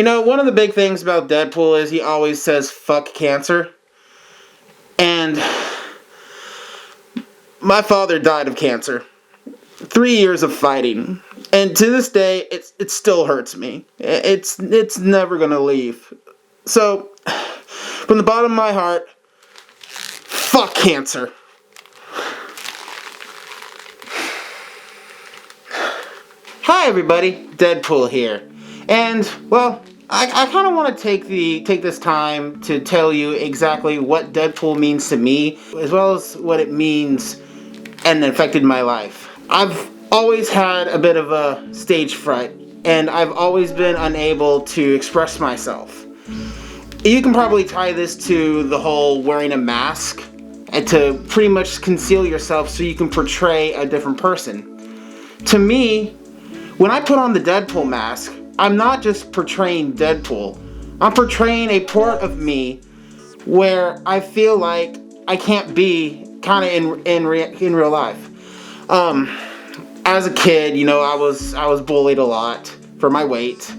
One of the big things about Deadpool is he always says fuck cancer. And my father died of cancer. 3 years of fighting. And to this day, it still hurts me. It's never gonna leave. So, from the bottom of my heart, fuck cancer. Hi everybody, Deadpool here. And, well, I kind of want to take this time to tell you exactly what Deadpool means to me, as well as what it means and affected my life. I've always had a bit of a stage fright, and I've always been unable to express myself. You can probably tie this to the whole wearing a mask, and to pretty much conceal yourself so you can portray a different person. To me, when I put on the Deadpool mask, I'm not just portraying Deadpool. I'm portraying a part of me where I feel like I can't be kind of in real life. As a kid, I was bullied a lot for my weight,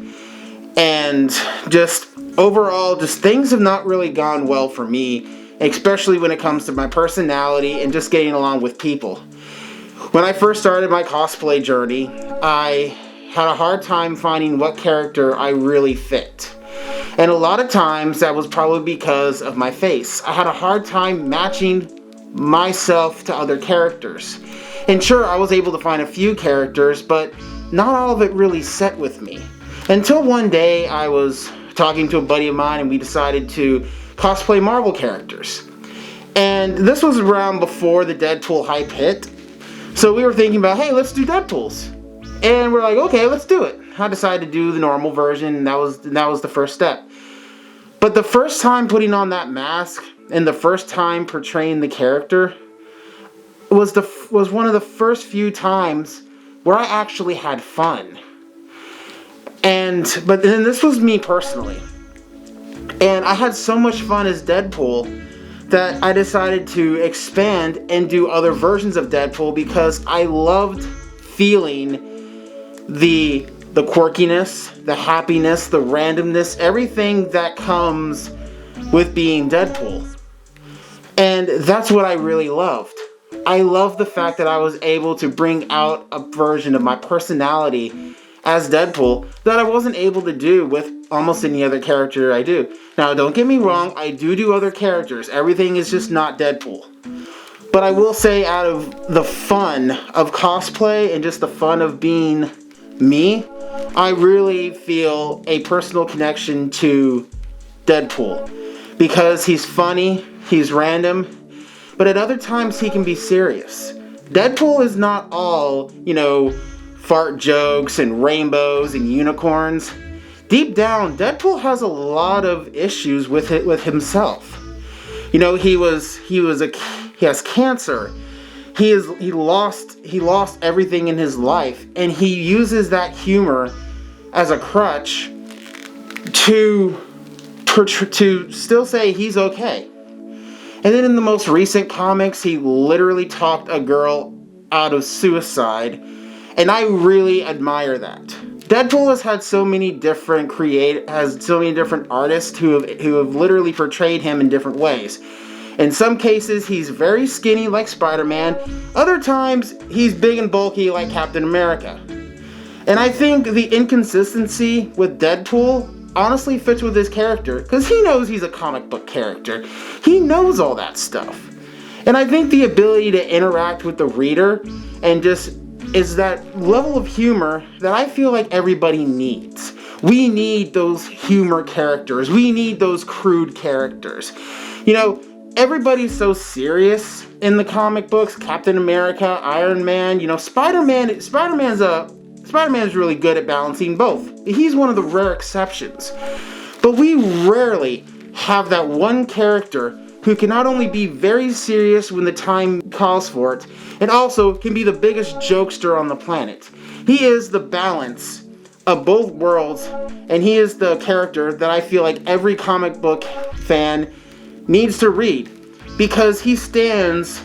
and just overall, just things have not really gone well for me, especially when it comes to my personality and just getting along with people. When I first started my cosplay journey, I had a hard time finding what character I really fit. And a lot of times that was probably because of my face. I had a hard time matching myself to other characters. And sure, I was able to find a few characters, but not all of it really set with me. Until one day I was talking to a buddy of mine and we decided to cosplay Marvel characters. And this was around before the Deadpool hype hit. So we were thinking about, hey, let's do Deadpools. And we're like, okay, let's do it. I decided to do the normal version, and that was the first step. But the first time putting on that mask, and the first time portraying the character, was one of the first few times where I actually had fun. But then this was me personally. And I had so much fun as Deadpool that I decided to expand and do other versions of Deadpool because I loved feeling the quirkiness, the happiness, the randomness, everything that comes with being Deadpool. And that's what I really loved. I loved the fact that I was able to bring out a version of my personality as Deadpool that I wasn't able to do with almost any other character I do. Now, don't get me wrong, I do other characters. Everything is just not Deadpool. But I will say, out of the fun of cosplay and just the fun of being me, I really feel a personal connection to Deadpool. Because he's funny, he's random, but at other times he can be serious. Deadpool is not all, fart jokes and rainbows and unicorns. Deep down, Deadpool has a lot of issues with himself. He has cancer. He lost everything in his life, and he uses that humor as a crutch to still say he's okay. And then in the most recent comics, he literally talked a girl out of suicide, and I really admire that. Deadpool has had so many different artists who have literally portrayed him in different ways. In some cases, he's very skinny like Spider-Man. Other times, he's big and bulky like Captain America. And I think the inconsistency with Deadpool honestly fits with his character, because he knows he's a comic book character. He knows all that stuff. And I think the ability to interact with the reader and just is that level of humor that I feel like everybody needs. We need those humor characters. We need those crude characters. Everybody's so serious in the comic books. Captain America, Iron Man, Spider-Man's really good at balancing both. He's one of the rare exceptions. But we rarely have that one character who can not only be very serious when the time calls for it, and also can be the biggest jokester on the planet. He is the balance of both worlds, and he is the character that I feel like every comic book fan needs to read, because he stands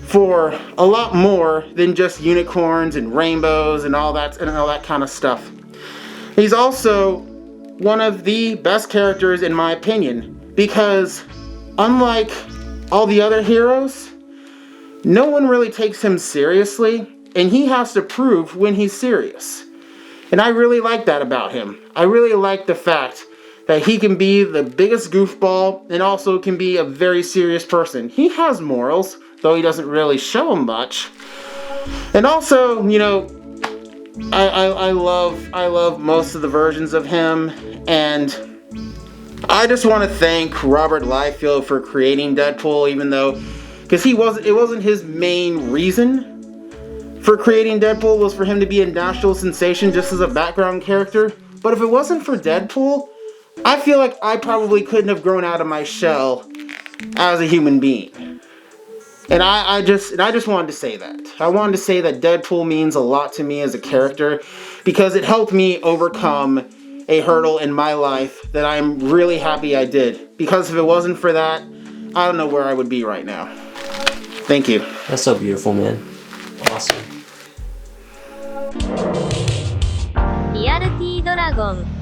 for a lot more than just unicorns and rainbows and all that kind of stuff. He's also one of the best characters in my opinion, because unlike all the other heroes, no one really takes him seriously, and he has to prove when he's serious. And I really like that about him. I really like the fact that he can be the biggest goofball and also can be a very serious person. He has morals, though he doesn't really show them much. And also, you know, I love most of the versions of him, and I just want to thank Robert Liefeld for creating Deadpool, even though, because it wasn't his main reason for creating Deadpool, was for him to be a national sensation just as a background character. But if it wasn't for Deadpool, I feel like I probably couldn't have grown out of my shell as a human being. And I just wanted to say that. I wanted to say that Deadpool means a lot to me as a character because it helped me overcome a hurdle in my life that I'm really happy I did. Because if it wasn't for that, I don't know where I would be right now. Thank you. That's so beautiful, man. Awesome. リアルティドラゴン